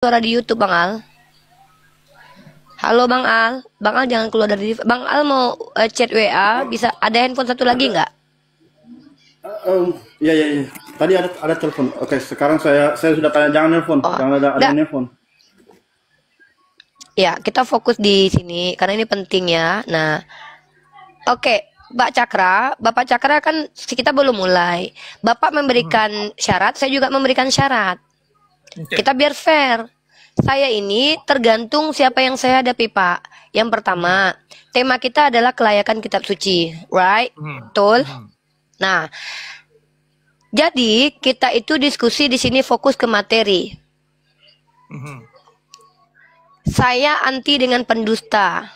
Suara di YouTube, Bang Al. Halo Bang Al. Bang Al jangan keluar dari Bang Al mau chat WA, bisa ada handphone satu lagi nggak? Iya, iya, iya. Tadi ada telepon. Oke, sekarang saya sudah tanya jangan nelpon, Oh, jangan ada nggak. nelpon. Ya, kita fokus di sini karena ini penting ya. Nah, oke, Bapak Cakra kan kita belum mulai. Bapak memberikan syarat, saya juga memberikan syarat. Oke. Kita biar fair. Saya ini tergantung siapa yang saya hadapi, Pak. Yang pertama, tema kita adalah kelayakan kitab suci, right? Betul. Nah, jadi kita itu diskusi di sini fokus ke materi. Saya anti dengan pendusta.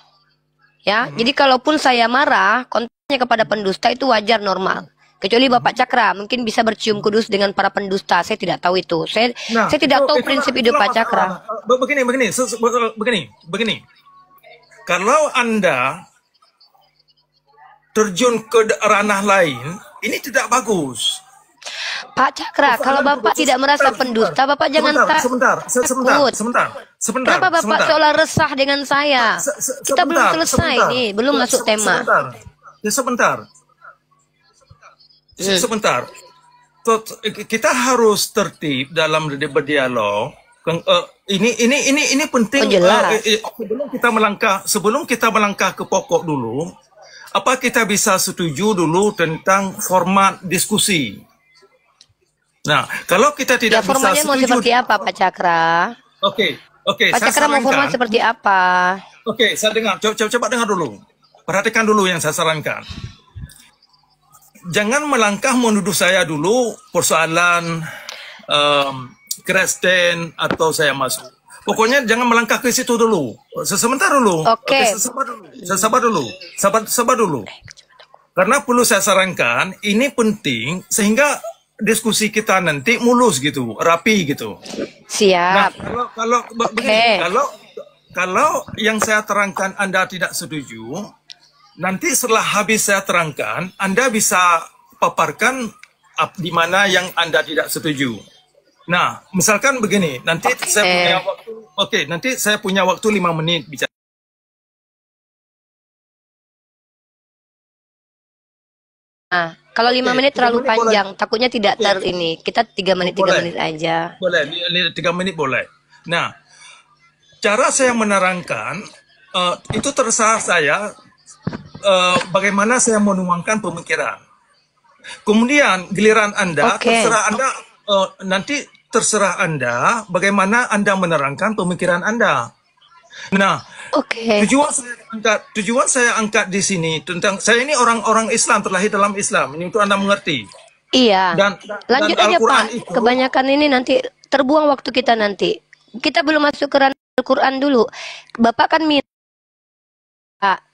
Ya, jadi kalaupun saya marah, konteksnya kepada pendusta itu wajar, normal. Kecuali Bapak Cakra mungkin bisa bercium kudus dengan para pendusta. Saya tidak tahu itu. Saya tidak tahu prinsip hidup Pak Cakra. Begini. Kalau Anda terjun ke ranah lain, ini tidak bagus. Pak Cakra, kalau Bapak tidak merasa pendusta, Bapak jangan takut. Kenapa Bapak seolah resah dengan saya? Kita belum selesai nih, belum masuk tema. Sebentar. Kita harus tertib dalam berdialog. Ini penting. Jelas. Sebelum kita melangkah ke pokok dulu, apa kita bisa setuju dulu tentang format diskusi? Nah, kalau kita tidak bisa formatnya mau setuju, seperti apa Pak Cakra? Oke. Pak saya Cakra mau format sarankan. seperti apa? Oke, saya dengar. Coba dengar dulu. Perhatikan dulu yang saya sarankan. Jangan melangkah menuduh saya dulu persoalan Kristen atau saya masuk. Pokoknya jangan melangkah ke situ dulu. Sebentar dulu. Oke. Sabar dulu. Karena perlu saya sarankan, ini penting sehingga diskusi kita nanti mulus gitu, rapi gitu. Siap. Nah, kalau yang saya terangkan Anda tidak setuju, nanti setelah habis saya terangkan, Anda bisa paparkan di mana yang Anda tidak setuju. Nah, misalkan begini, nanti saya punya waktu 5 menit bicara. Nah, kalau 5 menit terlalu panjang, takutnya tidak ini. Kita 3 menit, 3 menit aja. Boleh, 3 menit boleh. Nah, cara saya menerangkan, itu terserah saya, bagaimana saya menuangkan pemikiran. Kemudian giliran Anda, terserah Anda bagaimana Anda menerangkan pemikiran Anda. Nah, tujuan saya angkat di sini tentang saya ini orang Islam, terlahir dalam Islam. Ini untuk Anda mengerti. Iya. Lanjut aja Pak. Itu, kebanyakan ini nanti terbuang waktu kita nanti. Kita belum masuk ke ranah Al-Quran dulu. Bapak kan minta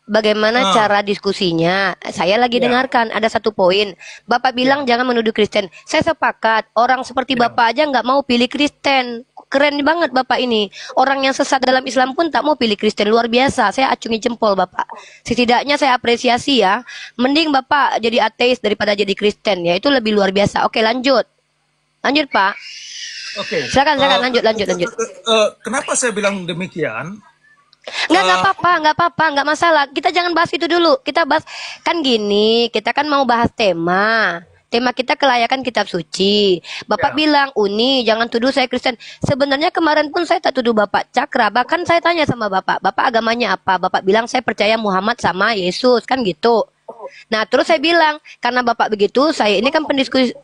bagaimana cara diskusinya. Saya lagi dengarkan ada satu poin. Bapak bilang jangan menuduh Kristen. Saya sepakat. Orang seperti Bapak aja nggak mau pilih Kristen. Keren banget Bapak ini. Orang yang sesat dalam Islam pun tak mau pilih Kristen. Luar biasa. Saya acungi jempol Bapak. Setidaknya saya apresiasi ya. Mending Bapak jadi ateis daripada jadi Kristen ya. Itu lebih luar biasa. Oke, lanjut. Lanjut Pak. Oke. Silakan lanjut. Kenapa saya bilang demikian? Nggak apa-apa, nggak masalah. Kita jangan bahas itu dulu. Kita bahas kan gini. Kita kan mau bahas tema. Tema kita kelayakan kitab suci. Bapak bilang, Uni, jangan tuduh saya Kristen. Sebenarnya kemarin pun saya tak tuduh Bapak Cakra. Bahkan saya tanya sama Bapak agamanya apa? Bapak bilang saya percaya Muhammad sama Yesus, kan gitu. Nah, terus saya bilang, karena Bapak begitu, saya ini kan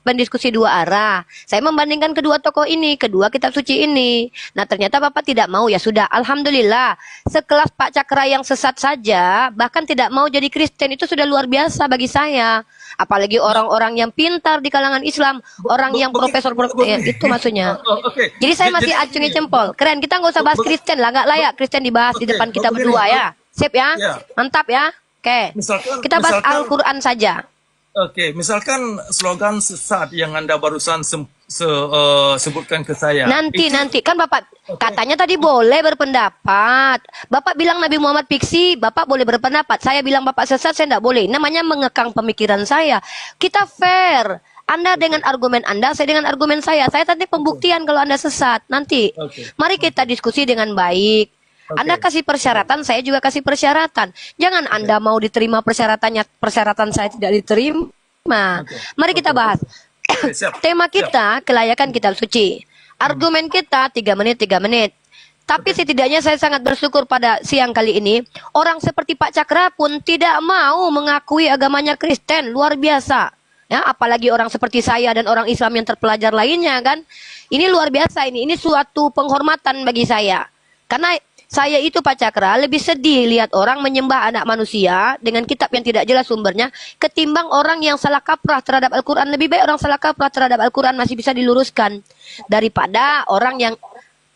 pendiskusi dua arah. Saya membandingkan kedua tokoh ini, kedua kitab suci ini. Nah, ternyata Bapak tidak mau, ya sudah. Alhamdulillah, sekelas Pak Cakra yang sesat saja, bahkan tidak mau jadi Kristen, itu sudah luar biasa bagi saya. Apalagi orang-orang yang pintar di kalangan Islam, orang yang profesor ya, itu maksudnya. Jadi saya masih acungi jempol. Keren, kita nggak usah bahas Kristen lah, nggak layak Kristen dibahas di depan kita berdua ya. Sip ya, mantap ya. Oke, kita bahas Al-Quran saja. Oke, misalkan slogan sesat yang Anda barusan sebutkan ke saya. Nanti kan Bapak katanya tadi boleh berpendapat. Bapak bilang Nabi Muhammad fiksi, Bapak boleh berpendapat. Saya bilang Bapak sesat, saya tidak boleh. Namanya mengekang pemikiran saya. Kita fair. Anda dengan argumen Anda, saya dengan argumen saya. Saya tadi pembuktian kalau Anda sesat. Nanti, Oke. mari kita diskusi dengan baik. Anda Oke. kasih persyaratan, saya juga kasih persyaratan. Jangan Anda mau diterima persyaratannya, persyaratan saya tidak diterima. Oke. Mari kita bahas. Oke, siap. Tema kita kelayakan kitab suci. Argumen kita 3 menit 3 menit. Tapi setidaknya saya sangat bersyukur pada siang kali ini orang seperti Pak Cakra pun tidak mau mengakui agamanya Kristen. Luar biasa. Ya, apalagi orang seperti saya dan orang Islam yang terpelajar lainnya kan. Ini luar biasa ini. Ini suatu penghormatan bagi saya. Karena saya itu Pak Cakra lebih sedih lihat orang menyembah anak manusia dengan kitab yang tidak jelas sumbernya ketimbang orang yang salah kaprah terhadap Al-Quran. Lebih baik orang salah kaprah terhadap Al-Quran masih bisa diluruskan daripada orang yang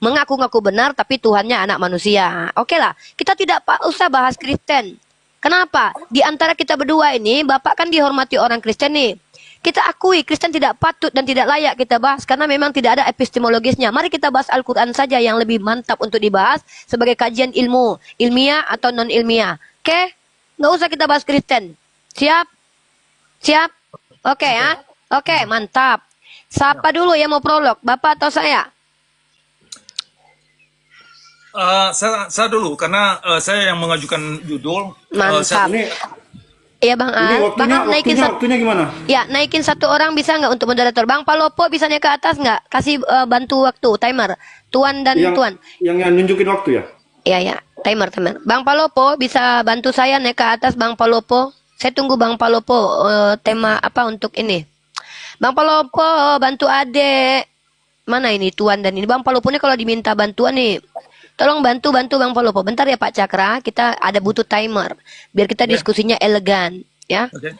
mengaku-ngaku benar tapi Tuhannya anak manusia. Oke lah, kita tidak usah bahas Kristen. Kenapa? Di antara kita berdua ini, Bapak kan dihormati orang Kristen nih. Kita akui Kristen tidak patut dan tidak layak kita bahas karena memang tidak ada epistemologisnya. Mari kita bahas Al-Quran saja yang lebih mantap untuk dibahas sebagai kajian ilmu, ilmiah atau non-ilmiah. Oke? Nggak usah kita bahas Kristen. Siap? Siap? Oke ya? Oke, mantap. Siapa dulu yang mau prolog? Bapak atau saya? Saya dulu karena saya yang mengajukan judul. Mantap. Ini Iya Bang ini Al. Bang Al naikin waktunya gimana? Ya, naikin satu orang bisa nggak untuk moderator? Bang Palopo bisa naik ke atas nggak? Kasih bantu waktu, timer. Tuan dan Tuan. Yang nunjukin waktu ya? Iya, ya, timer. Bang Palopo bisa bantu saya naik ke atas, Bang Palopo. Saya tunggu Bang Palopo tema apa untuk ini. Bang Palopo bantu adek. Mana ini Tuan dan ini Bang Palopo ini kalau diminta bantuan nih. Tolong bantu Bang Palopo. Bentar ya Pak Cakra, kita ada butuh timer biar kita diskusinya elegan, ya. Oke.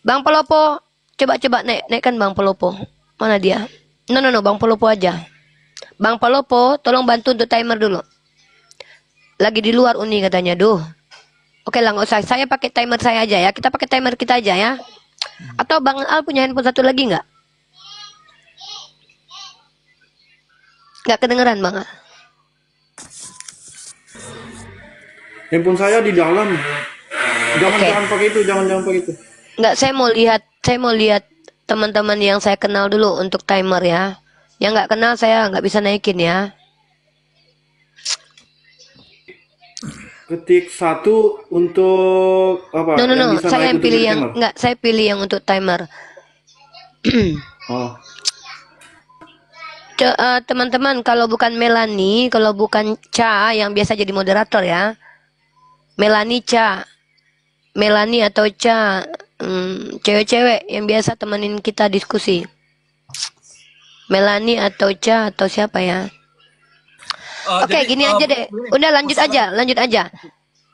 Bang Palopo, coba naikkan Bang Palopo. Mana dia? No, Bang Palopo aja. Bang Palopo, tolong bantu untuk timer dulu. Lagi di luar Uni katanya, duh. Oke lah, nggak usah. Saya pakai timer saya aja ya. Kita pakai timer kita aja ya. Atau Bang Al punya handphone satu lagi nggak? Nggak kedengeran Bang Al. Handphone saya di dalam. Jangan Oke. jangan pakai itu, jangan pakai itu. Nggak, saya mau lihat teman-teman yang saya kenal dulu untuk timer ya. Yang nggak kenal saya nggak bisa naikin ya. Ketik 1 untuk apa? No, Yang bisa saya naik yang untuk pilih jadi yang timer. nggak, saya pilih yang untuk timer. Oh. Teman-teman, kalau bukan Melanie, kalau bukan Cha yang biasa jadi moderator ya. Melanie atau Cha, cewek-cewek yang biasa temenin kita diskusi. Melanie atau Cha atau siapa ya? Oke, Jadi, gini aja deh. Udah lanjut aja.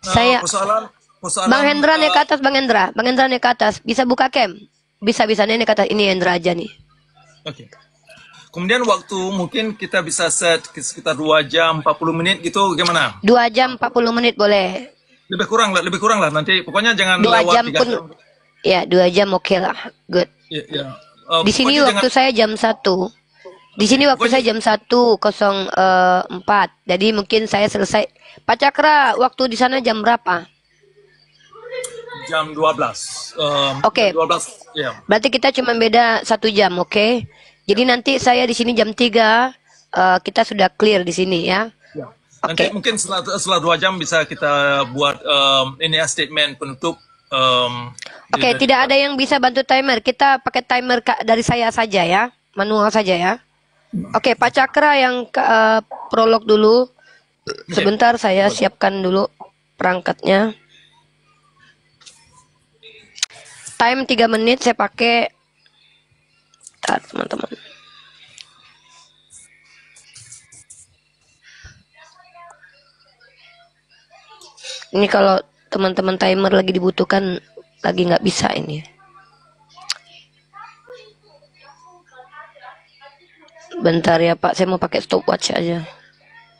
Saya persoalan Bang Hendra naik ke atas, Bang Hendra naik ke atas. Bisa buka cam? Bisa naik ke atas. Ini Hendra aja nih. Oke. Kemudian waktu mungkin kita bisa set sekitar 2 jam 40 menit gitu gimana? 2 jam 40 menit boleh. Lebih kurang lah nanti pokoknya jangan 2 lewat jam 3 pun. jam. Ya, 2 jam oke lah. Good. Ya, ya. Di sini Pokoknya waktu saya jam 1. Di sini waktu saya jam 1.04. Jadi mungkin saya selesai. Pak Cakra, waktu di sana jam berapa? jam 12. Oke. 12 ya. Berarti kita cuma beda 1 jam, oke? Jadi nanti saya di sini jam 3, kita sudah clear di sini ya. Ya. Nanti Oke. mungkin setelah 2 jam bisa kita buat ini ya statement penutup. Oke, tidak ada yang bisa bantu timer. Kita pakai timer dari saya saja ya, manual saja ya. Oke, Pak Cakra yang prolog dulu. Sebentar saya siapkan dulu perangkatnya. Time 3 menit saya pakai. Bentar, teman-teman. Ini kalau teman-teman timer lagi dibutuhkan, lagi nggak bisa ini. Bentar ya Pak, saya mau pakai stopwatch aja.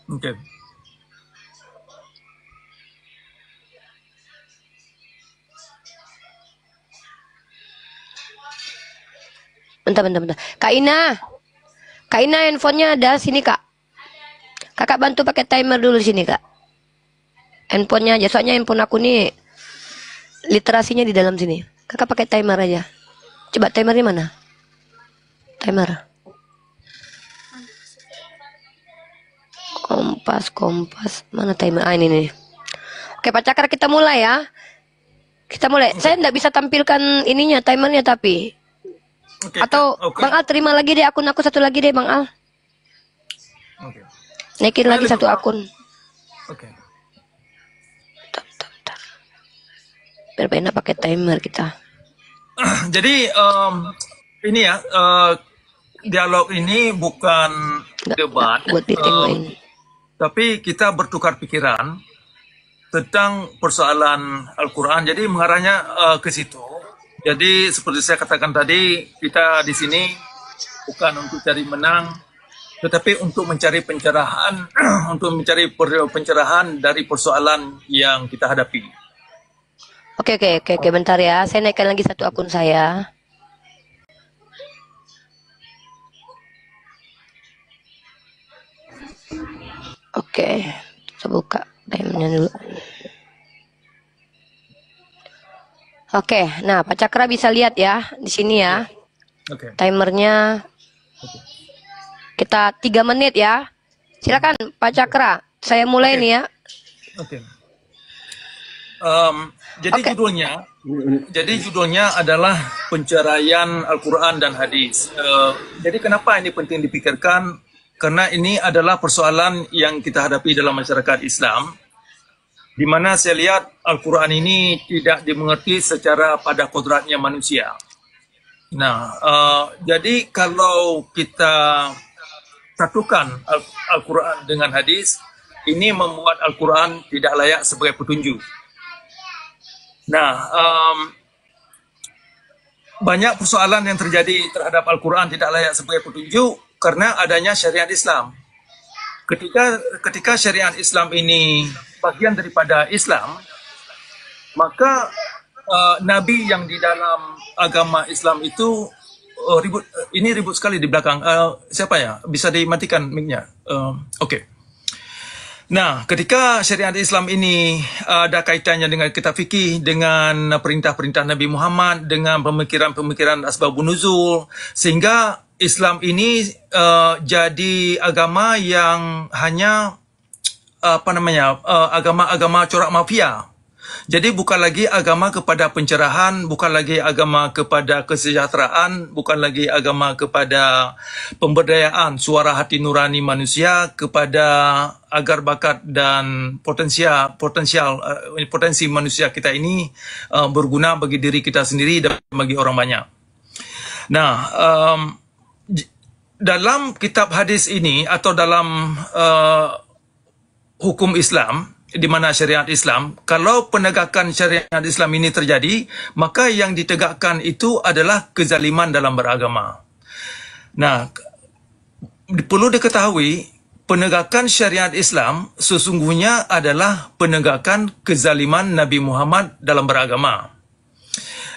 Oke. Bentar. Kak Ina handphonenya ada sini Kak. Kakak bantu pakai timer dulu sini Kak. Handphonenya aja, soalnya handphone aku nih literasinya di dalam sini. Kakak pakai timer aja. Coba timer di mana? Timer. Kompas. Mana timer? Ah, ini nih. Oke, Pak Cakra, kita mulai ya. Kita mulai. Saya enggak bisa tampilkan ininya, timernya tapi. Oke. Atau Oke. Bang Al terima lagi deh akun aku satu lagi deh, Bang Al. Oke. Naikin lagi satu akun. Oke. Bentar. Biar enak pakai timer kita. Jadi ini ya, dialog ini bukan debat, Buat ditengokin. tapi kita bertukar pikiran tentang persoalan Al-Quran. Jadi mengarahnya ke situ. Jadi seperti saya katakan tadi, kita di sini bukan untuk cari menang, tetapi untuk mencari pencerahan, untuk mencari pencerahan dari persoalan yang kita hadapi. Oke, bentar ya. Saya naikkan lagi satu akun saya. Oke, saya buka timernya dulu. Oke, nah Pak Cakra bisa lihat ya di sini ya. Oke. Timernya kita 3 menit ya. Silakan Pak Cakra, saya mulai nih ya. Oke. Jadi judulnya adalah penceraian Al-Quran dan hadis. Jadi kenapa ini penting dipikirkan? Karena ini adalah persoalan yang kita hadapi dalam masyarakat Islam, di mana saya lihat Al-Quran ini tidak dimengerti secara pada kodratnya manusia. Nah, jadi kalau kita satukan Al-Quran dengan hadis, ini membuat Al-Quran tidak layak sebagai petunjuk. Nah, banyak persoalan yang terjadi terhadap Al-Quran tidak layak sebagai petunjuk karena adanya syariat Islam. Ketika syariat Islam ini bagian daripada Islam, maka Nabi yang di dalam agama Islam itu ribut sekali di belakang. Siapa ya? Bisa dimatikan mic-nya. Oke. Nah, ketika syariat Islam ini ada kaitannya dengan kitab fikih, dengan perintah-perintah Nabi Muhammad, dengan pemikiran-pemikiran asbabun nuzul, sehingga Islam ini jadi agama yang hanya agama-agama corak mafia. Jadi bukan lagi agama kepada pencerahan, bukan lagi agama kepada kesejahteraan, bukan lagi agama kepada pemberdayaan suara hati nurani manusia, kepada agar bakat dan potensi manusia kita ini berguna bagi diri kita sendiri dan bagi orang banyak. Nah, dalam kitab hadis ini atau dalam hukum Islam, di mana syariat Islam, kalau penegakan syariat Islam ini terjadi, maka yang ditegakkan itu adalah kezaliman dalam beragama. Nah, perlu diketahui, penegakan syariat Islam sesungguhnya adalah penegakan kezaliman Nabi Muhammad dalam beragama.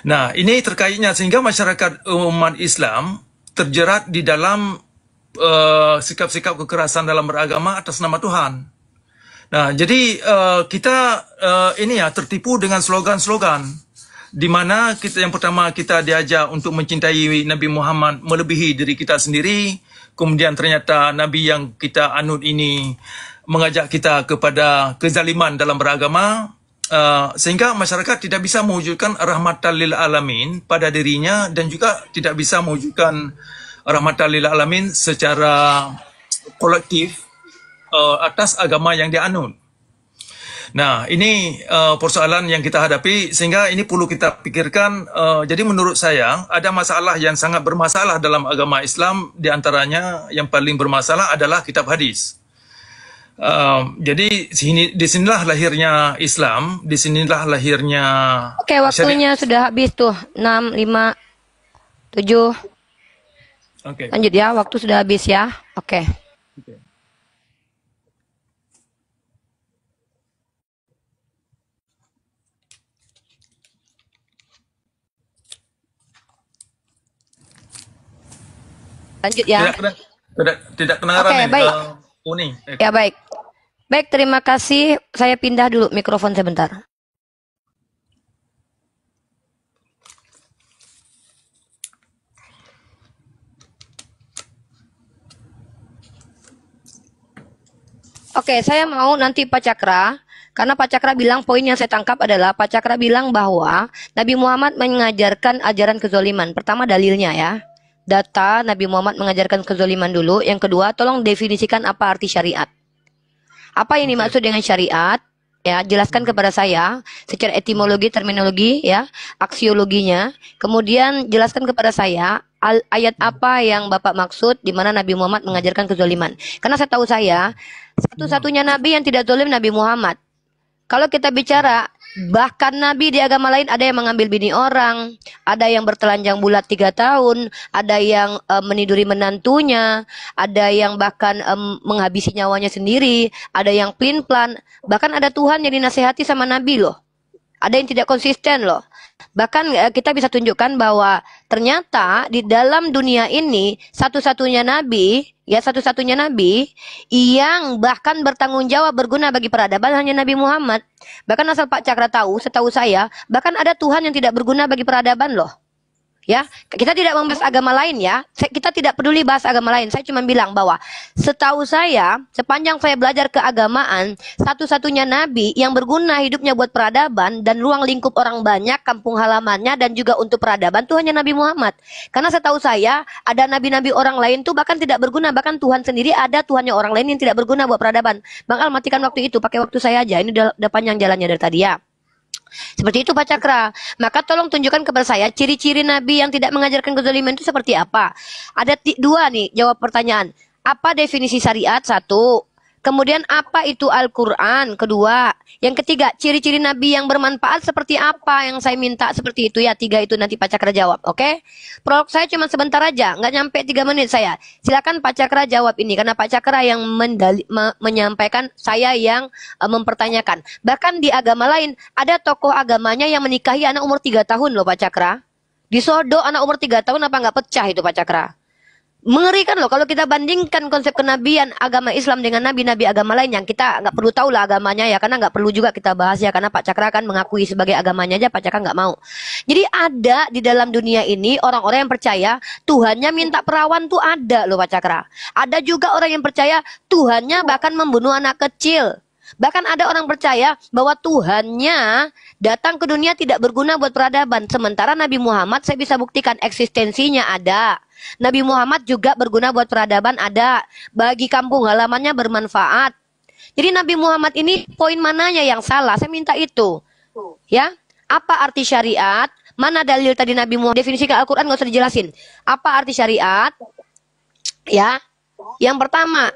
Nah, ini terkaitnya sehingga masyarakat umat Islam terjerat di dalam sikap-sikap kekerasan dalam beragama atas nama Tuhan. Nah, jadi kita ini ya tertipu dengan slogan-slogan di mana yang pertama kita diajar untuk mencintai Nabi Muhammad melebihi diri kita sendiri, kemudian ternyata Nabi yang kita anut ini mengajak kita kepada kezaliman dalam beragama, sehingga masyarakat tidak bisa mewujudkan rahmatan lil alamin pada dirinya dan juga tidak bisa mewujudkan rahmatan lil alamin secara kolektif atas agama yang dianut. Nah, ini persoalan yang kita hadapi sehingga ini perlu kita pikirkan. Jadi menurut saya ada masalah yang sangat bermasalah dalam agama Islam, di antaranya yang paling bermasalah adalah kitab hadis. Jadi disinilah lahirnya Islam, disinilah lahirnya. Oke, waktunya sudah habis tuh 6, 5, 7. Oke. Lanjut ya, waktu sudah habis ya. Oke. Lanjut ya. Tidak kedengaran Oke, nih, baik. Uni. Ya, baik. Baik, terima kasih. Saya pindah dulu mikrofon sebentar. Oke, saya mau nanti Pak Cakra, karena Pak Cakra bilang poin yang saya tangkap adalah Pak Cakra bilang bahwa Nabi Muhammad mengajarkan ajaran kezoliman. Pertama dalilnya ya. Data Nabi Muhammad mengajarkan kezoliman dulu. Yang kedua, tolong definisikan apa arti syariat. Apa yang dimaksud dengan syariat? Ya, jelaskan kepada saya secara etimologi, terminologi, ya, aksiologinya. Kemudian jelaskan kepada saya ayat apa yang Bapak maksud di mana Nabi Muhammad mengajarkan kezoliman. Karena saya tahu saya satu-satunya Nabi yang tidak zalim Nabi Muhammad. Kalau kita bicara bahkan Nabi di agama lain ada yang mengambil bini orang, ada yang bertelanjang bulat 3 tahun, ada yang meniduri menantunya, ada yang bahkan menghabisi nyawanya sendiri, ada yang pelin-pelan, bahkan ada Tuhan yang dinasehati sama Nabi loh. Ada yang tidak konsisten loh. Bahkan kita bisa tunjukkan bahwa ternyata di dalam dunia ini satu-satunya nabi yang bahkan bertanggung jawab berguna bagi peradaban hanya Nabi Muhammad. Bahkan asal Pak Cakra tahu, setahu saya, bahkan ada Tuhan yang tidak berguna bagi peradaban loh. Ya, kita tidak membahas agama lain ya. Kita tidak peduli bahas agama lain. Saya cuma bilang bahwa setahu saya, sepanjang saya belajar keagamaan, satu-satunya nabi yang berguna hidupnya buat peradaban dan ruang lingkup orang banyak, kampung halamannya dan juga untuk peradaban itu hanya Nabi Muhammad. Karena setahu saya, ada nabi-nabi orang lain tuh bahkan tidak berguna, bahkan Tuhan sendiri ada Tuhannya orang lain yang tidak berguna buat peradaban. Bang Al, matikan waktu itu, pakai waktu saya aja. Ini udah panjang jalannya dari tadi ya. Seperti itu Pak Cakra. Maka tolong tunjukkan kepada saya ciri-ciri Nabi yang tidak mengajarkan kezaliman itu seperti apa. Ada dua nih jawab pertanyaan. Apa definisi syariat? Satu. Kemudian apa itu Al-Quran? Kedua. Yang ketiga, ciri-ciri Nabi yang bermanfaat seperti apa yang saya minta seperti itu ya. 3 itu nanti Pak Cakra jawab. Oke? Prolog saya cuma sebentar aja. Nggak nyampe 3 menit saya. Silakan Pak Cakra jawab ini. Karena Pak Cakra yang menyampaikan, saya yang mempertanyakan. Bahkan di agama lain, ada tokoh agamanya yang menikahi anak umur 3 tahun loh Pak Cakra. Disodok anak umur 3 tahun apa nggak pecah itu Pak Cakra? Mengerikan loh kalau kita bandingkan konsep kenabian agama Islam dengan nabi-nabi agama lain yang kita nggak perlu tahu lah agamanya ya, karena nggak perlu juga kita bahas ya, karena Pak Cakra kan mengakui sebagai agamanya aja Pak Cakra nggak mau. Jadi ada di dalam dunia ini orang-orang yang percaya Tuhannya minta perawan tuh ada loh Pak Cakra. Ada juga orang yang percaya Tuhannya bahkan membunuh anak kecil. Bahkan ada orang percaya bahwa Tuhannya datang ke dunia tidak berguna buat peradaban. Sementara Nabi Muhammad saya bisa buktikan eksistensinya ada. Nabi Muhammad juga berguna buat peradaban ada. Bagi kampung halamannya bermanfaat. Jadi Nabi Muhammad ini poin mananya yang salah? Saya minta itu. Ya, apa arti syariat? Mana dalil tadi Nabi Muhammad? Definisikan Al-Quran nggak usah dijelasin. Apa arti syariat? Ya, yang pertama.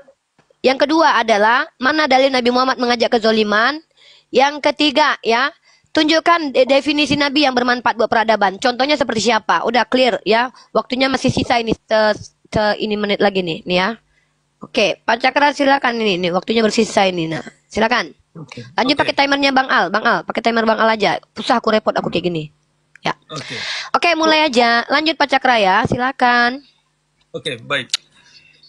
Yang kedua adalah mana dalil Nabi Muhammad mengajak kezoliman. Yang ketiga ya, tunjukkan definisi Nabi yang bermanfaat buat peradaban. Contohnya seperti siapa? Udah clear ya. Waktunya masih sisa ini ini menit lagi nih ya. Oke, Pak Cakra silakan ini waktunya bersisa ini. Nah, silakan. Lanjut pakai timernya Bang Al. Bang Al, pakai timer Bang Al aja. Susah aku repot aku kayak gini. Ya. Oke, mulai aja. Lanjut Pak Cakra ya, silakan. Oke, baik.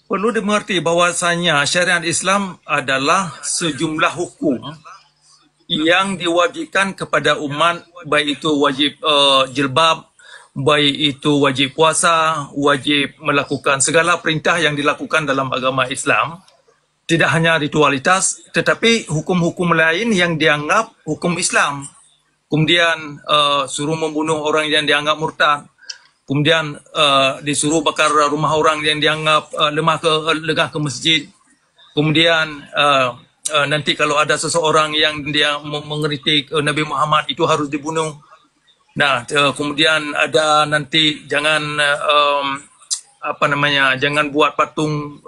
Perlu dimengerti bahwasanya syariat Islam adalah sejumlah hukum yang diwajibkan kepada umat, baik itu wajib jilbab, baik itu wajib puasa, wajib melakukan segala perintah yang dilakukan dalam agama Islam. Tidak hanya ritualitas, tetapi hukum-hukum lain yang dianggap hukum Islam. Kemudian suruh membunuh orang yang dianggap murtad. Kemudian disuruh bakar rumah orang yang dianggap lengah ke masjid. Kemudian nanti kalau ada seseorang yang dia mengkritik Nabi Muhammad itu harus dibunuh. Nah, kemudian ada nanti jangan jangan buat patung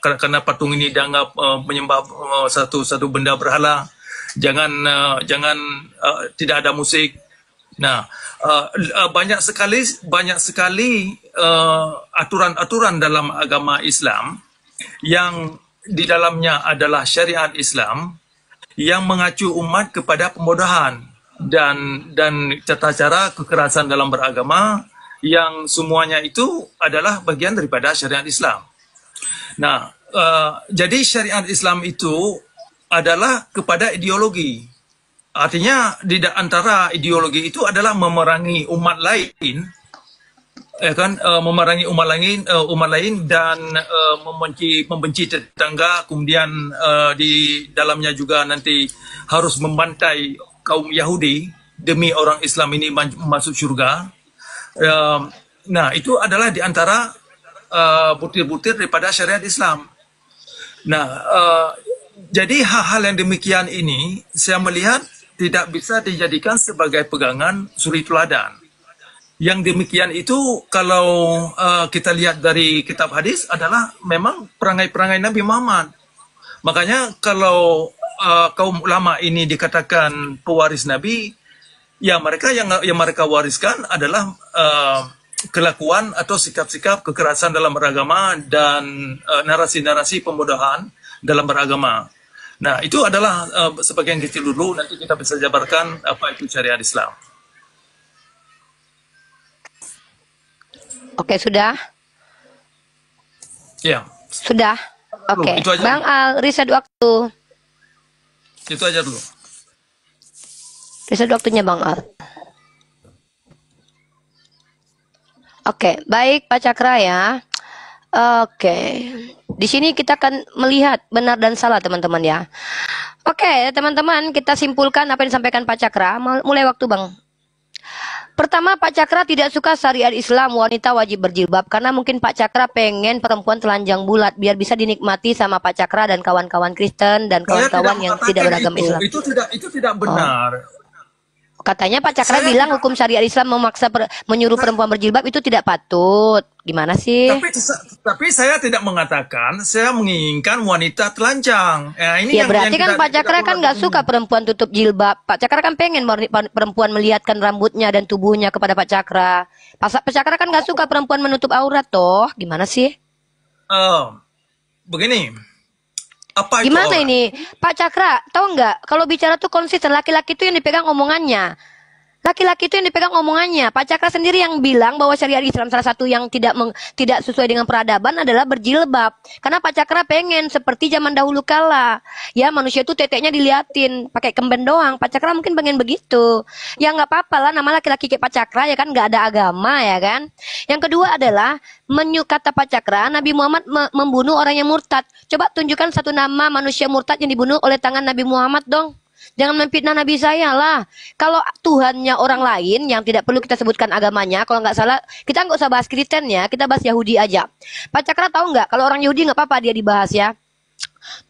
karena patung ini dianggap menyembah satu benda berhala. Jangan tidak ada musik. Nah, banyak sekali aturan-aturan dalam agama Islam yang di dalamnya adalah syariat Islam yang mengacu umat kepada pembodohan dan tata cara kekerasan dalam beragama yang semuanya itu adalah bagian daripada syariat Islam. Nah, jadi syariat Islam itu adalah kepada ideologi. Artinya di antara ideologi itu adalah memerangi umat lain ya kan, memerangi umat lain dan membenci tetangga, kemudian di dalamnya juga nanti harus membantai kaum Yahudi demi orang Islam ini masuk surga. Nah, itu adalah di antara butir-butir daripada syariat Islam. Nah, jadi hal-hal yang demikian ini saya melihat tidak bisa dijadikan sebagai pegangan suri teladan. Yang demikian itu kalau kita lihat dari kitab hadis adalah memang perangai-perangai Nabi Muhammad. Makanya kalau kaum ulama ini dikatakan pewaris Nabi, ya mereka yang mereka wariskan adalah kelakuan atau sikap-sikap kekerasan dalam beragama dan narasi-narasi pembodohan dalam beragama. Nah, itu adalah sebagian kecil dulu, nanti kita bisa jabarkan apa itu syariat Islam. Oke, sudah? Ya. Sudah? Oke. Itu aja. Bang Al, reset waktu. Itu aja dulu. Reset waktunya Bang Al. Oke, baik Pak Cakra ya. Oke. Di sini kita akan melihat benar dan salah teman-teman ya. Oke, teman-teman, kita simpulkan apa yang disampaikan Pak Cakra. Mulai waktu Bang. Pertama, Pak Cakra tidak suka syariat Islam wanita wajib berjilbab karena mungkin Pak Cakra pengen perempuan telanjang bulat biar bisa dinikmati sama Pak Cakra dan kawan-kawan Kristen dan kawan-kawan yang tidak beragama Islam. Itu tidak benar. Katanya Pak Cakra bilang hukum syariat Islam memaksa menyuruh perempuan berjilbab itu tidak patut. Gimana sih? Tapi saya tidak mengatakan saya menginginkan wanita telanjang. Ya berarti kan Pak Cakra kan nggak suka perempuan tutup jilbab. Pak Cakra kan pengen perempuan melihatkan rambutnya dan tubuhnya kepada Pak Cakra. Pak Cakra kan nggak suka perempuan menutup aurat toh. Gimana sih? Begini. Apa itu Gimana aurat? ini? Pak Cakra, tahu nggak? Kalau bicara tuh konsisten, laki-laki itu yang dipegang omongannya. Laki-laki itu yang dipegang omongannya. Pak Cakra sendiri yang bilang bahwa syariat Islam salah satu yang tidak sesuai dengan peradaban adalah berjilbab. Karena Pak Cakra pengen seperti zaman dahulu kala. Ya manusia itu teteknya diliatin, pakai kemben doang. Pak Cakra mungkin pengen begitu. Ya nggak apa-apa lah, nama laki-laki kayak Pak Cakra ya kan, nggak ada agama ya kan. Yang kedua adalah kata Pak Cakra, Nabi Muhammad membunuh orang yang murtad. Coba tunjukkan satu nama manusia murtad yang dibunuh oleh tangan Nabi Muhammad dong. Jangan memfitnah Nabi saya lah. Kalau Tuhannya orang lain yang tidak perlu kita sebutkan agamanya, kalau nggak salah, kita nggak usah bahas Kristen ya, kita bahas Yahudi aja. Pak Cakra tahu nggak, kalau orang Yahudi nggak apa-apa dia dibahas ya.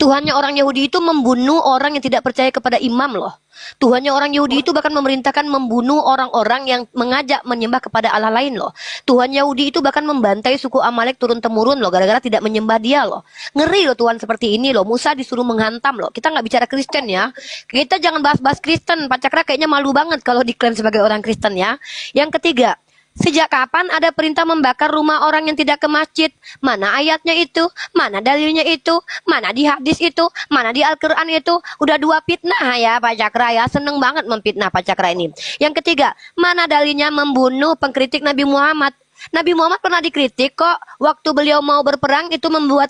Tuhannya orang Yahudi itu membunuh orang yang tidak percaya kepada imam loh. Tuhannya orang Yahudi itu bahkan memerintahkan membunuh orang-orang yang mengajak menyembah kepada Allah lain loh. Tuhan Yahudi itu bahkan membantai suku Amalek turun-temurun loh, gara-gara tidak menyembah dia loh. Ngeri loh Tuhan seperti ini loh. Musa disuruh menghantam loh. Kita nggak bicara Kristen ya. Kita jangan bahas-bahas Kristen. Pak Cakra kayaknya malu banget kalau diklaim sebagai orang Kristen ya. Yang ketiga, sejak kapan ada perintah membakar rumah orang yang tidak ke masjid? Mana ayatnya itu? Mana dalilnya itu? Mana di hadis itu? Mana di Al-Quran itu? Udah dua fitnah ya Pak Cakra ya. Seneng banget memfitnah Pak Cakra ini. Yang ketiga, mana dalilnya membunuh pengkritik Nabi Muhammad? Nabi Muhammad pernah dikritik kok waktu beliau mau berperang itu membuat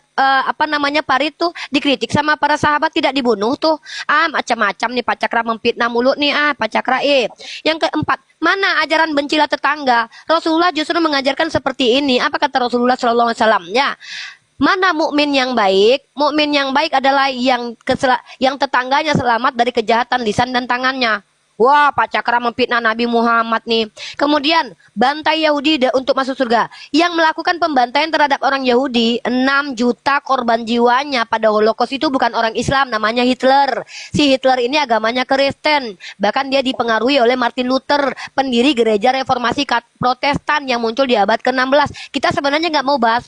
parit tuh dikritik sama para sahabat tidak dibunuh tuh. Macam-macam nih Pak Cakra memfitnah mulu nih Pak Cakra. Yang keempat, mana ajaran bencilah tetangga? Rasulullah justru mengajarkan seperti ini. Apa kata Rasulullah SAW? Ya. Mana mukmin yang baik? Mukmin yang baik adalah yang tetangganya selamat dari kejahatan lisan dan tangannya. Wah, Pak Cakra memfitnah Nabi Muhammad nih. Kemudian, bantai Yahudi untuk masuk surga. Yang melakukan pembantaian terhadap orang Yahudi, 6 juta korban jiwanya pada Holocaust itu bukan orang Islam, namanya Hitler. Si Hitler ini agamanya Kristen. Bahkan dia dipengaruhi oleh Martin Luther, pendiri gereja reformasi Protestan yang muncul di abad ke-16. Kita sebenarnya nggak mau bahas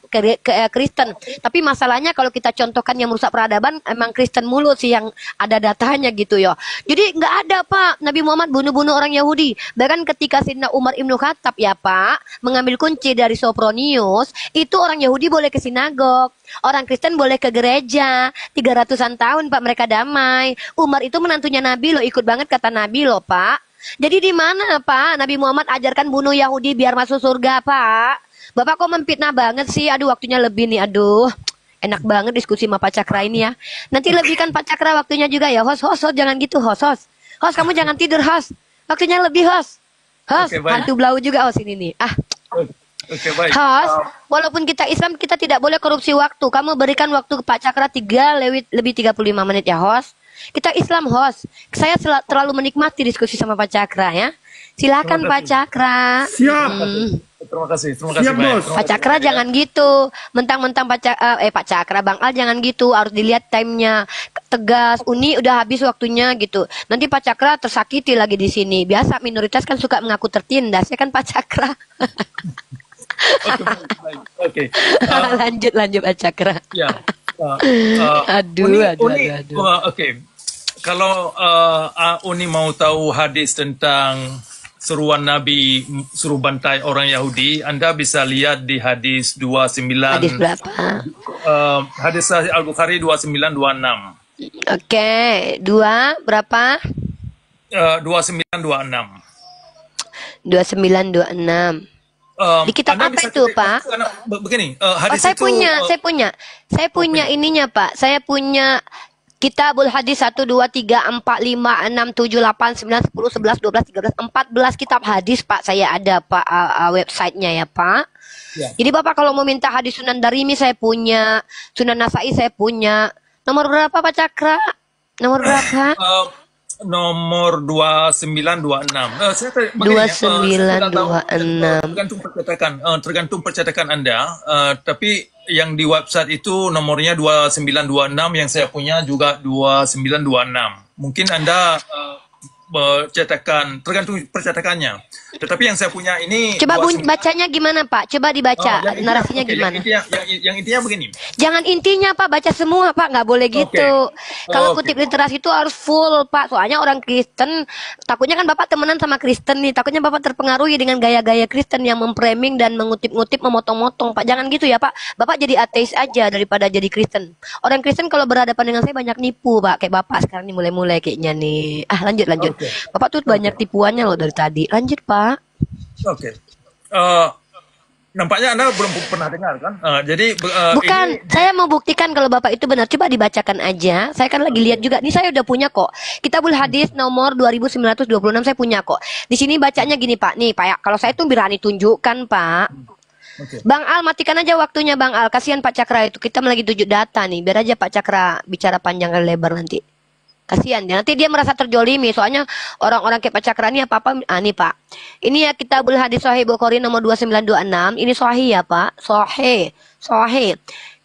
Kristen. Tapi masalahnya kalau kita contohkan yang merusak peradaban, emang Kristen mulu sih yang ada datanya gitu ya. Jadi nggak ada Pak, Nabi Muhammad bunuh-bunuh orang Yahudi. Bahkan ketika Sayyidina Umar Ibnu Khattab ya Pak, mengambil kunci dari Sopronius, itu orang Yahudi boleh ke sinagog. Orang Kristen boleh ke gereja. 300-an tahun Pak mereka damai. Umar itu menantunya Nabi loh, ikut banget kata Nabi loh Pak. Jadi di mana Pak Nabi Muhammad ajarkan bunuh Yahudi biar masuk surga Pak? Bapak kok memfitnah banget sih? Aduh waktunya lebih nih, aduh. Enak banget diskusi sama Pak Cakra ini ya. Nanti lebihkan Pak Cakra waktunya juga ya. Host, jangan gitu host. Host, kamu jangan tidur, host. Waktunya lebih, host. Host, Oke, baik. hantu blau juga, host ini nih. Oke, baik. Host, walaupun kita Islam, kita tidak boleh korupsi waktu. Kamu berikan waktu ke Pak Cakra 3 lebih 35 menit ya, host. Kita Islam, host. Saya terlalu menikmati diskusi sama Pak Cakra ya. Silakan Pak Cakra. Siap. Terima kasih. Siap, baik. Bos. Pak Cakra jangan gitu. Mentang-mentang Pak Cakra, Bang Al jangan gitu. Harus dilihat timenya. Tegas. Uni udah habis waktunya gitu. Nanti Pak Cakra tersakiti lagi di sini. Biasa minoritas kan suka mengaku tertindas ya kan Pak Cakra. Baik. Oke. lanjut Pak Cakra. Ya. Aduh. Oke. Kalau Uni mau tahu hadis tentang seruan Nabi suruh bantai orang Yahudi, Anda bisa lihat di hadis 29. Hadis berapa? Hadis Sahih Al-Bukhari 2926. Oke, berapa? 2926. 2926. Di kitab Anda apa bisa itu, ketik- Pak? karena begini, Oh, hadis saya itu punya ininya, Pak. Saya punya Kitabul Hadis 1 2 3 4 5 6 7 8 9 10 11 12 13 14 kitab hadis, Pak. Saya ada, Pak, websitenya ya, Pak. Ya. Jadi Bapak kalau mau minta hadis Sunan Darimi saya punya, Sunan Nasai saya punya. Nomor berapa Pak Cakra? Nomor berapa? Nomor 2926. Saya begini, saya tidak tahu, 2926. tergantung percetakan Anda. Tapi yang di website itu nomornya 2926, yang saya punya juga 2926. Mungkin Anda cetakan, tergantung percetakannya. Tetapi yang saya punya ini Coba 29. bacanya gimana, Pak? Coba dibaca Yang intinya- narasinya oke, gimana? Yang intinya begini. Jangan intinya, Pak, baca semua, Pak. Nggak boleh gitu. Kalau Oke. kutip literasi itu harus full, Pak. Soalnya orang Kristen, takutnya kan Bapak temenan sama Kristen nih. Takutnya Bapak terpengaruhi dengan gaya-gaya Kristen yang memframing dan mengutip-ngutip, memotong-motong, Pak. Jangan gitu ya, Pak. Bapak jadi ateis aja daripada jadi Kristen. Orang Kristen kalau berhadapan dengan saya banyak nipu, Pak. Kayak Bapak sekarang nih mulai-mulai kayaknya nih. Lanjut. Oke. Bapak tuh banyak tipuannya loh dari tadi. Lanjut, Pak. Oke. Nampaknya Anda belum pernah dengar kan? Jadi Bukan, ini saya mau buktikan kalau Bapak itu benar. Coba dibacakan aja. Saya kan lagi lihat juga. Ini saya udah punya kok. Kitabul Hadis nomor 2926 saya punya kok. Di sini bacanya gini, Pak. Nih, Pak, ya. Kalau saya tuh berani tunjukkan, Pak. Oke. Bang Al, matikan aja waktunya, Bang Al. Kasihan Pak Cakra itu. Kita lagi tunjuk data nih. Biar aja Pak Cakra bicara panjang kali lebar nanti. Kasihan dia. Nanti dia merasa terjolimi. Soalnya orang-orang kayak Pak Cakra ini apa-apa. Nih, Pak. Ini ya Kitabul Hadis Sahih Bukhari nomor 2926. Ini sahih ya, Pak. Sahih.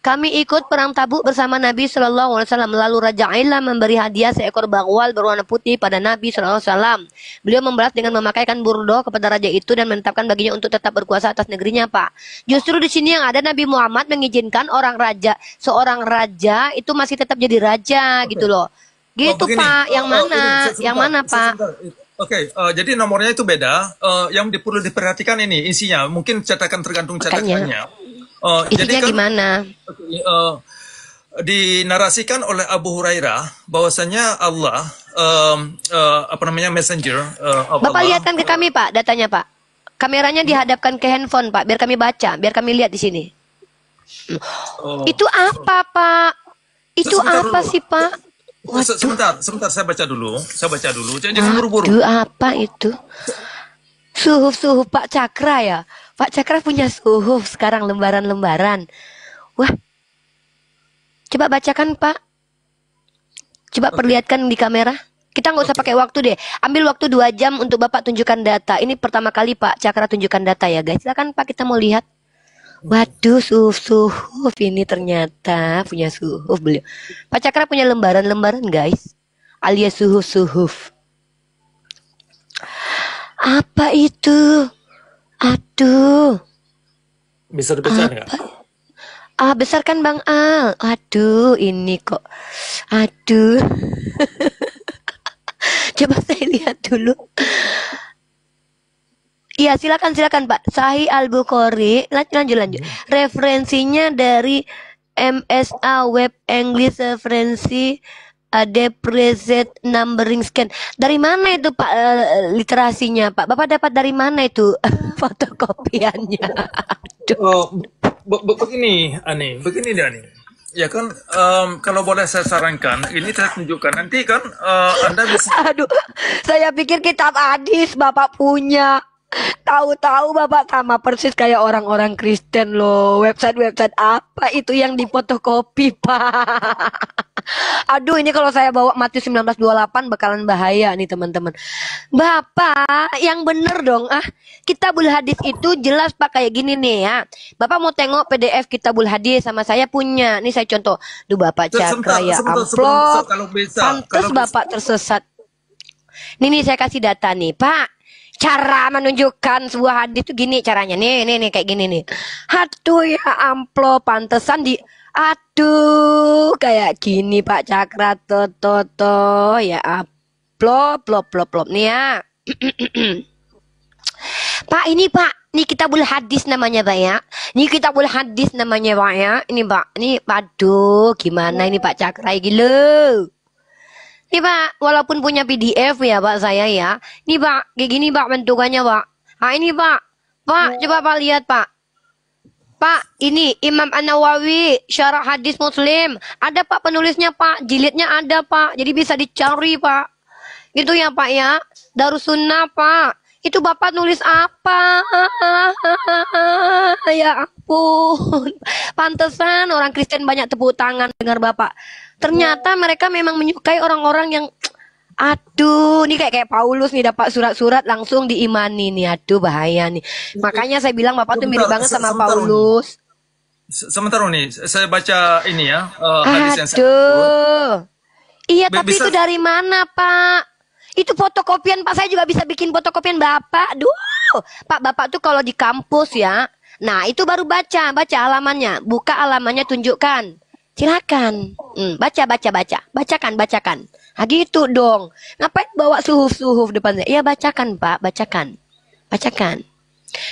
Kami ikut perang Tabuk bersama Nabi Shallallahu Alaihi Wasallam. Lalu Raja Ailam memberi hadiah seekor bangwal berwarna putih pada Nabi Shallallahu Alaihi Wasallam. Beliau membalas dengan memakaikan burdo kepada raja itu dan menetapkan baginya untuk tetap berkuasa atas negerinya, Pak. Justru di sini yang ada Nabi Muhammad mengizinkan seorang raja itu masih tetap jadi raja gitu loh. Gitu, begini. Pak. Yang mana? Sebentar, Yang mana, Pak? sebentar. Oke, jadi nomornya itu beda. Yang perlu diperhatikan ini isinya. Mungkin tergantung Makanya. cetakannya. Jadi Isinya kan gimana? dinarasikan oleh Abu Hurairah bahwasanya Allah messenger of Bapak Allah. lihatkan ke kami, Pak, datanya, Pak. Kameranya dihadapkan ke handphone, Pak, biar kami baca, biar kami lihat di sini. Itu apa, Pak? Itu Sebentar apa dulu. sih, Pak? Sebentar, saya baca dulu. Jangan buru-buru. Waduh, apa itu? Suhuf Pak Cakra ya? Pak Cakra punya suhuf sekarang lembaran-lembaran. Wah. Coba bacakan, Pak. Coba perlihatkan di kamera. Kita nggak usah pakai waktu deh. Ambil waktu 2 jam untuk Bapak tunjukkan data. Ini pertama kali Pak Cakra tunjukkan data ya, guys. Silakan Pak, kita mau lihat. Waduh, suhuf ini ternyata punya suhuf beliau. Pak Cakra punya lembaran-lembaran, guys. Alias suhuf. Apa itu? Aduh. Bisa dibaca nggak? Besar kan Bang Al? Aduh, ini kok. Aduh. Coba saya lihat dulu. Iya, silakan Pak. Sahih Al-Bukhari. Lanjut. Referensinya dari MSA Web English Referensi ada preset numbering scan. Dari mana itu Pak literasinya, Pak? Bapak dapat dari mana itu fotokopiannya? Aduh. Begini dia nih. Ya kan, kalau boleh saya sarankan, ini saya tunjukkan. Nanti kan Anda bisa. Aduh, saya pikir kitab hadis Bapak punya. Tahu-tahu Bapak sama persis kayak orang-orang Kristen loh. Website-website apa itu yang difotokopi, Pak? Aduh, ini kalau saya bawa Matius 19:28 bakalan bahaya nih, teman-teman. Bapak, yang bener dong. Kitabul Hadis itu jelas Pak kayak gini nih ya. Bapak mau tengok PDF Kitabul Hadis sama saya punya. Nih saya contoh. Duh, Bapak Cakra ya amplop. kalau bisa, Pantes kalau bisa. Bapak tersesat. Nih saya kasih data nih, Pak. Cara menunjukkan sebuah hadis itu gini caranya. Nih kayak gini nih. Aduh ya amplop, pantesan di aduh kayak gini Pak Cakra toto ya amplop plop nih ya. Pak ini Pak, ini Kitabul Hadis namanya Pak ya. Ini Kitabul Hadis namanya Pak ya. Ini Pak, ini aduh gimana ini Pak Cakra gila. Nih Pak, walaupun punya PDF ya Pak saya ya. Nih Pak, kayak gini Pak bentukannya Pak. Ini Pak. Pak, coba Pak lihat Pak. Pak, ini Imam An-Nawawi, Syarah Hadis Muslim. Ada Pak penulisnya Pak, jilidnya ada Pak. Jadi bisa dicari Pak. Gitu ya Pak ya. Darussunnah Pak. Itu Bapak nulis apa? Ya ampun. Pantesan orang Kristen banyak tepuk tangan dengar Bapak. Ternyata mereka memang menyukai orang-orang yang aduh, nih kayak Paulus nih dapat surat-surat langsung diimani nih. Aduh, bahaya nih. Makanya saya bilang Bapak tuh mirip banget sama Paulus. Sementara nih, saya baca ini ya, hadis yang saya Aduh. Iya, tapi Bisa- itu dari mana, Pak? Itu fotokopian, Pak. Saya juga bisa bikin fotokopian Bapak. Aduh. Pak, Bapak tuh kalau di kampus ya. Nah, itu baru baca halamannya. Buka halamannya, tunjukkan. Silakan. Bacakan. Nah, gitu dong. Ngapain bawa suhuf depannya? Iya, bacakan, Pak. Bacakan.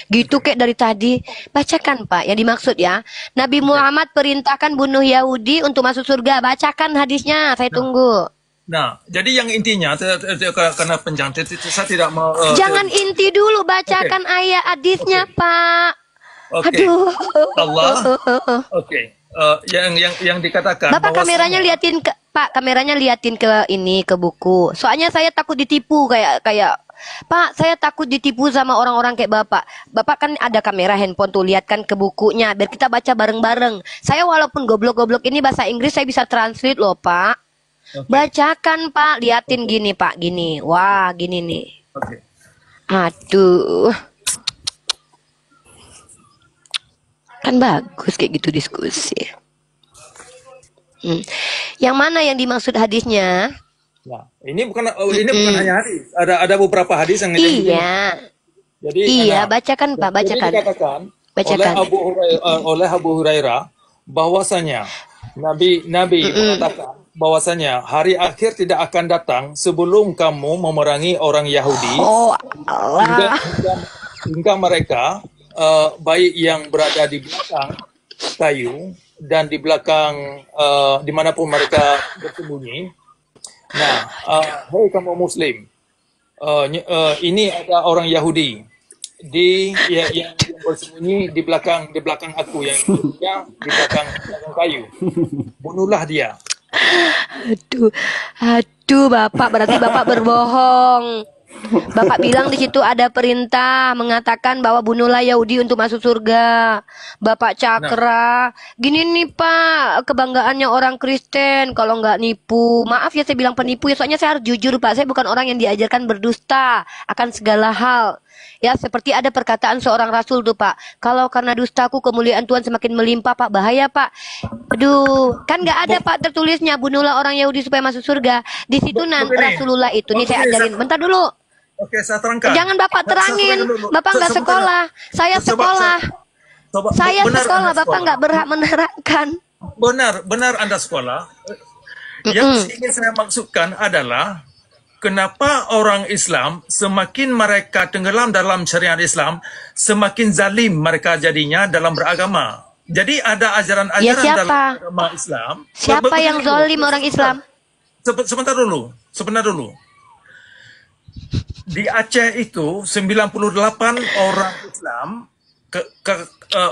Gitu kayak dari tadi. Bacakan, Pak. Yang dimaksud ya. Nabi Muhammad perintahkan bunuh Yahudi untuk masuk surga. Bacakan hadisnya. Saya tunggu. Nah, jadi yang intinya karena panjang, saya tidak mau. Jangan inti dulu. Bacakan ayat hadisnya, Pak. Oke. Aduh. Allah. Oke. Yang dikatakan. Bapak kameranya liatin ke Pak, kameranya liatin ke ini ke buku. Soalnya saya takut ditipu kayak Pak, saya takut ditipu sama orang-orang kayak Bapak. Bapak kan ada kamera handphone tuh, lihatkan ke bukunya biar kita baca bareng-bareng. Saya walaupun goblok-goblok ini bahasa Inggris saya bisa translate loh, Pak. Oke. Bacakan, Pak. Liatin gini, Pak. Gini. Wah, gini nih. Oke. Aduh. Kan bagus kayak gitu diskusi. Yang mana yang dimaksud hadisnya? Nah, ini bukan hanya hadis. Ada beberapa hadis yang Iya. Jadi Iya, nah, bacakan Pak, jadi bacakan. dikatakan Bacakan. oleh Abu Hurairah bahwasanya Nabi mengatakan bahwasanya hari akhir tidak akan datang sebelum kamu memerangi orang Yahudi Oh Allah. hingga mereka baik yang berada di belakang kayu dan di belakang dimanapun mereka bersembunyi. Nah, hei kamu Muslim, ini ada orang Yahudi yang bersembunyi di belakang aku yang di belakang kayu. Bunuhlah dia. Aduh, Bapak berarti Bapak berbohong. Bapak bilang di situ ada perintah mengatakan bahwa bunuhlah Yahudi untuk masuk surga. Bapak Cakra, gini nih Pak, kebanggaannya orang Kristen kalau nggak nipu. Maaf ya saya bilang penipu ya, soalnya saya harus jujur Pak. Saya bukan orang yang diajarkan berdusta akan segala hal. Ya seperti ada perkataan seorang Rasul tuh Pak. Kalau karena dustaku kemuliaan Tuhan semakin melimpah Pak, bahaya Pak. Aduh, kan nggak ada Pak tertulisnya bunuhlah orang Yahudi supaya masuk surga. Di situ nanti Rasulullah itu nih saya ajarin. Bentar dulu. Oke, saya terangkan. Jangan Bapak terangin. Bapak nggak sekolah. Saya sekolah. Saya sekolah. Bapak nggak berhak menerangkan. Benar Anda sekolah. Yang ingin saya maksudkan adalah kenapa orang Islam semakin mereka tenggelam dalam syariat Islam, semakin zalim mereka jadinya dalam beragama. Jadi ada ajaran-ajaran Ya, siapa? dalam agama Islam. Siapa yang zalim orang Islam? Sebentar dulu. Di Aceh itu 98 orang Islam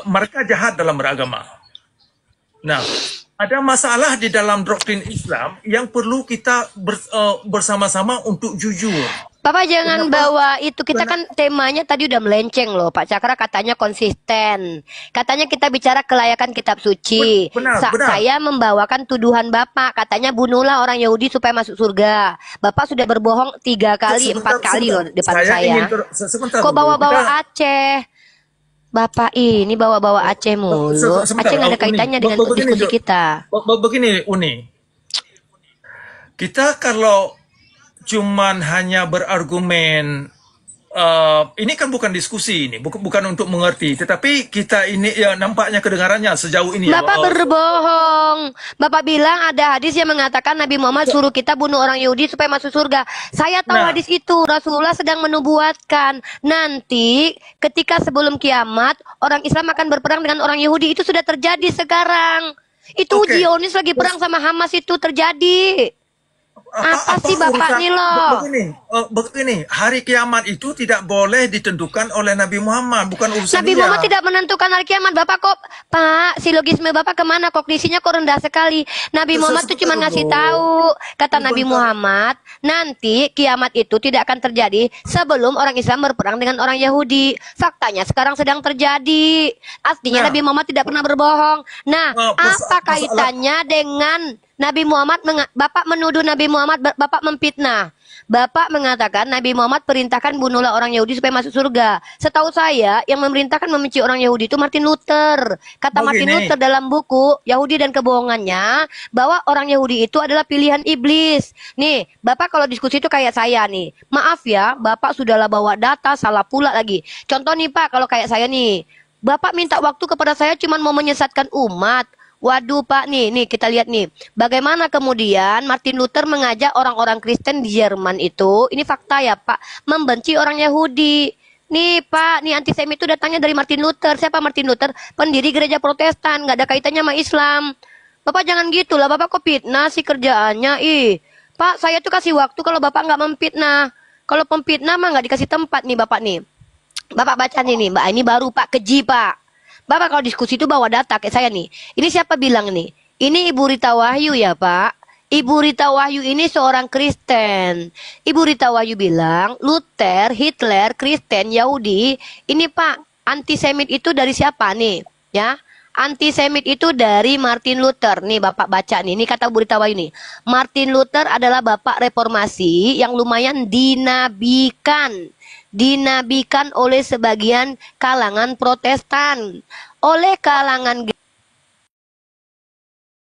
mereka jahat dalam beragama. Nah, ada masalah di dalam doktrin Islam yang perlu kita bersama-sama untuk jujur. Bapak jangan Kenapa? bawa itu. Kita Kena- kan temanya tadi udah melenceng loh. Pak Cakra katanya konsisten. Katanya kita bicara kelayakan kitab suci. Benar, benar. Saya membawakan tuduhan Bapak. Katanya bunuhlah orang Yahudi supaya masuk surga. Bapak sudah berbohong 3 kali, 4 kali loh depan saya. Sebentar Kok dulu. bawa-bawa Kita- Aceh? Bapak ini bawa-bawa Aceh mulu. Sebentar, Aceh nggak ada Uni. kaitannya dengan Begini, diskusi kita. Begini, Uni. Kita kalau cuman hanya berargumen, ini kan bukan diskusi, ini bukan untuk mengerti, tetapi kita ini ya nampaknya kedengarannya sejauh ini. Bapak berbohong. Bapak bilang ada hadis yang mengatakan Nabi Muhammad suruh kita bunuh orang Yahudi supaya masuk surga. Saya tahu Nah. hadis itu. Rasulullah sedang menubuatkan nanti ketika sebelum kiamat orang Islam akan berperang dengan orang Yahudi. Itu sudah terjadi sekarang. Itu Oke. Zionis lagi perang sama Hamas itu terjadi. Apa sih Bapak nih loh? Begini, hari kiamat itu tidak boleh ditentukan oleh Nabi Muhammad, bukan urusan Nabi dia. Muhammad tidak menentukan hari kiamat. Bapak kok, Pak, silogisme Bapak kemana? Kognisinya kok rendah sekali. Nabi Muhammad itu cuma ngasih tahu. Kata Nabi Muhammad, nanti kiamat itu tidak akan terjadi sebelum orang Islam berperang dengan orang Yahudi. Faktanya sekarang sedang terjadi. Artinya Nah. Nabi Muhammad tidak pernah berbohong. Nah, apa Masalah- kaitannya dengan Nabi Muhammad, Bapak menuduh Nabi Muhammad, Bapak memfitnah. Bapak mengatakan Nabi Muhammad perintahkan bunuhlah orang Yahudi supaya masuk surga. Setahu saya, yang memerintahkan membenci orang Yahudi itu Martin Luther. Kata Martin Begini. Luther dalam buku Yahudi dan Kebohongannya, bahwa orang Yahudi itu adalah pilihan iblis. Nih, Bapak kalau diskusi itu kayak saya nih. Maaf ya, Bapak sudahlah bawa data, salah pula lagi. Contoh nih Pak, kalau kayak saya nih. Bapak minta waktu kepada saya cuma mau menyesatkan umat. Waduh Pak, nih kita lihat nih. Bagaimana kemudian Martin Luther mengajak orang-orang Kristen di Jerman itu, ini fakta ya Pak, membenci orang Yahudi. Nih Pak, nih antisemit itu datangnya dari Martin Luther. Siapa Martin Luther? Pendiri gereja Protestan, nggak ada kaitannya sama Islam. Bapak jangan gitu lah, Bapak kok fitnah sih kerjaannya. Ih, Pak, saya tuh kasih waktu kalau Bapak nggak memfitnah. Kalau pemfitnah mah nggak dikasih tempat nih Bapak nih. Bapak baca nih, Mbak, ini baru Pak, keji Pak. Bapak kalau diskusi itu bawa data kayak saya nih. Ini siapa bilang nih? Ini Ibu Rita Wahyu ya Pak. Ibu Rita Wahyu ini seorang Kristen. Ibu Rita Wahyu bilang Luther, Hitler, Kristen, Yahudi. Ini Pak, antisemit itu dari siapa nih? Ya, antisemit itu dari Martin Luther. Nih Bapak baca nih, ini kata Bu Rita Wahyu nih. Martin Luther adalah bapak reformasi yang lumayan dinabikan oleh sebagian kalangan Protestan, oleh kalangan